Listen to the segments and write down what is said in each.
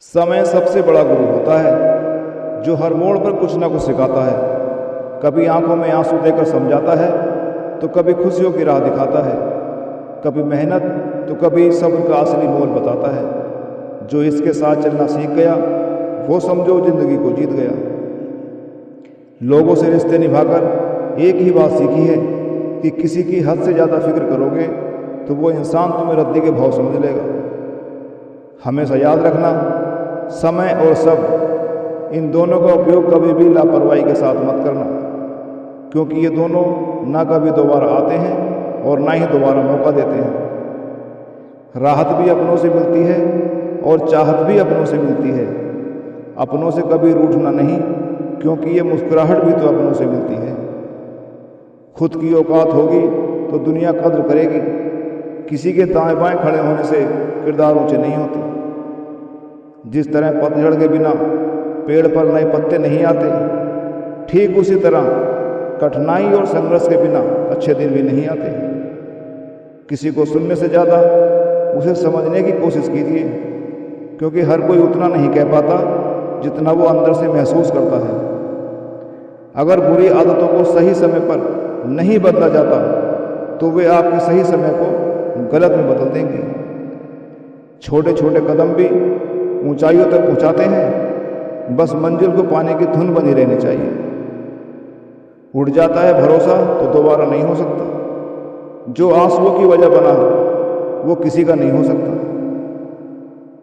समय सबसे बड़ा गुरु होता है जो हर मोड़ पर कुछ ना कुछ सिखाता है। कभी आंखों में आंसू देकर समझाता है तो कभी खुशियों की राह दिखाता है, कभी मेहनत तो कभी सब्र का असली मोल बताता है। जो इसके साथ चलना सीख गया वो समझो जिंदगी को जीत गया। लोगों से रिश्ते निभाकर एक ही बात सीखी है कि किसी की हद से ज़्यादा फिक्र करोगे तो वो इंसान तुम्हें रद्दी के भाव समझ लेगा। हमेशा याद रखना, समय और सब इन दोनों का उपयोग कभी भी लापरवाही के साथ मत करना, क्योंकि ये दोनों ना कभी दोबारा आते हैं और ना ही दोबारा मौका देते हैं। राहत भी अपनों से मिलती है और चाहत भी अपनों से मिलती है। अपनों से कभी रूठना नहीं, क्योंकि ये मुस्कुराहट भी तो अपनों से मिलती है। खुद की औकात होगी तो दुनिया कद्र करेगी। किसी के दाएं बाएं खड़े होने से किरदार ऊंचे नहीं होते। जिस तरह पतझड़ के बिना पेड़ पर नए पत्ते नहीं आते, ठीक उसी तरह कठिनाई और संघर्ष के बिना अच्छे दिन भी नहीं आते। किसी को सुनने से ज़्यादा उसे समझने की कोशिश कीजिए, क्योंकि हर कोई उतना नहीं कह पाता जितना वो अंदर से महसूस करता है। अगर बुरी आदतों को सही समय पर नहीं बदला जाता तो वे आपके सही समय को गलत में बदल देंगे। छोटे छोटे कदम भी ऊंचाइयों तक पहुंचाते हैं, बस मंजिल को पाने की धुन बनी रहनी चाहिए। उड़ जाता है भरोसा तो दोबारा नहीं हो सकता। जो आंसुओं की वजह बना वो किसी का नहीं हो सकता।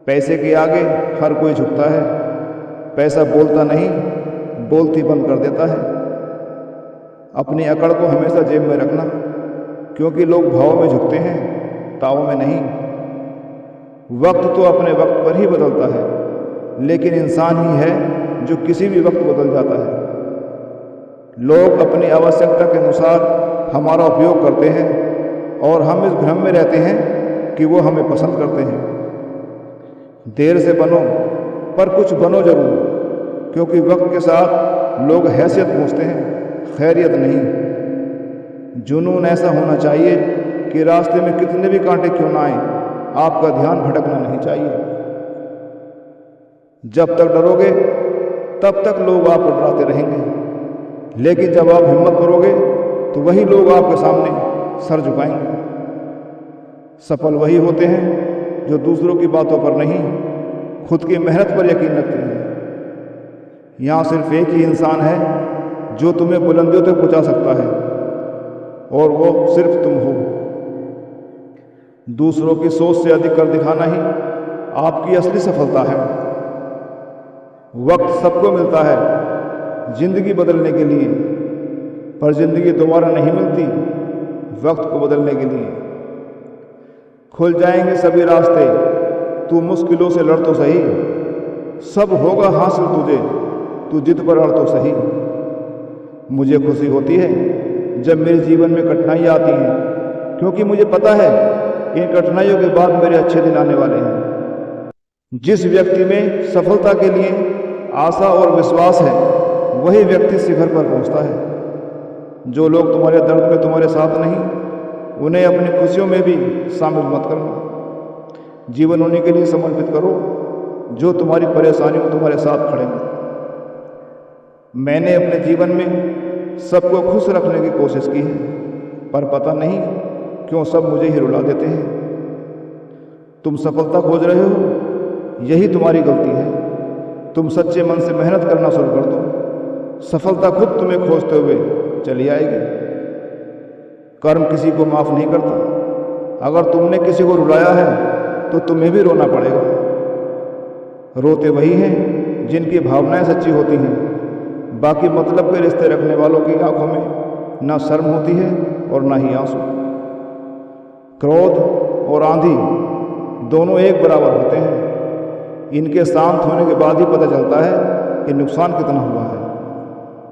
पैसे के आगे हर कोई झुकता है। पैसा बोलता नहीं, बोलती बंद कर देता है। अपनी अकड़ को हमेशा जेब में रखना, क्योंकि लोग भाव में झुकते हैं, ताव में नहीं। वक्त तो अपने वक्त पर ही बदलता है, लेकिन इंसान ही है जो किसी भी वक्त बदल जाता है। लोग अपनी आवश्यकता के अनुसार हमारा उपयोग करते हैं और हम इस भ्रम में रहते हैं कि वो हमें पसंद करते हैं। देर से बनो पर कुछ बनो जरूर, क्योंकि वक्त के साथ लोग हैसियत पूछते हैं, खैरियत नहीं। जुनून ऐसा होना चाहिए कि रास्ते में कितने भी कांटे क्यों ना आए, आपका ध्यान भटकना नहीं चाहिए। जब तक डरोगे तब तक लोग आपको डराते रहेंगे, लेकिन जब आप हिम्मत करोगे तो वही लोग आपके सामने सर झुकाएंगे। सफल वही होते हैं जो दूसरों की बातों पर नहीं, खुद की मेहनत पर यकीन रखते हैं। यहाँ सिर्फ एक ही इंसान है जो तुम्हें बुलंदियों तक पहुँचा सकता है, और वो सिर्फ तुम हो। दूसरों की सोच से अधिक कर दिखाना ही आपकी असली सफलता है। वक्त सबको मिलता है जिंदगी बदलने के लिए, पर जिंदगी दोबारा नहीं मिलती वक्त को बदलने के लिए। खुल जाएंगे सभी रास्ते, तू मुश्किलों से लड़ तो सही। सब होगा हासिल तुझे, तू जिद पर अड़ तो सही। मुझे खुशी होती है जब मेरे जीवन में कठिनाइयाँ आती हैं, क्योंकि मुझे पता है इन कठिनाइयों के बाद मेरे अच्छे दिन आने वाले हैं। जिस व्यक्ति में सफलता के लिए आशा और विश्वास है, वही व्यक्ति शिखर पर पहुंचता है। जो लोग तुम्हारे दर्द में तुम्हारे साथ नहीं, उन्हें अपनी खुशियों में भी शामिल मत करना। जीवन उन्हीं के लिए समर्पित करो जो तुम्हारी परेशानियों में तुम्हारे साथ खड़े हों। मैंने अपने जीवन में सबको खुश रखने की कोशिश की है, पर पता नहीं क्यों सब मुझे ही रुला देते हैं। तुम सफलता खोज रहे हो, यही तुम्हारी गलती है। तुम सच्चे मन से मेहनत करना शुरू कर दो, सफलता खुद तुम्हें खोजते हुए चली आएगी। कर्म किसी को माफ नहीं करता। अगर तुमने किसी को रुलाया है तो तुम्हें भी रोना पड़ेगा। रोते वही हैं जिनकी भावनाएं सच्ची होती हैं। बाकी मतलब के रिश्ते रखने वालों की आंखों में ना शर्म होती है और ना ही आंसू। क्रोध और आंधी दोनों एक बराबर होते हैं। इनके शांत होने के बाद ही पता चलता है कि नुकसान कितना हुआ है।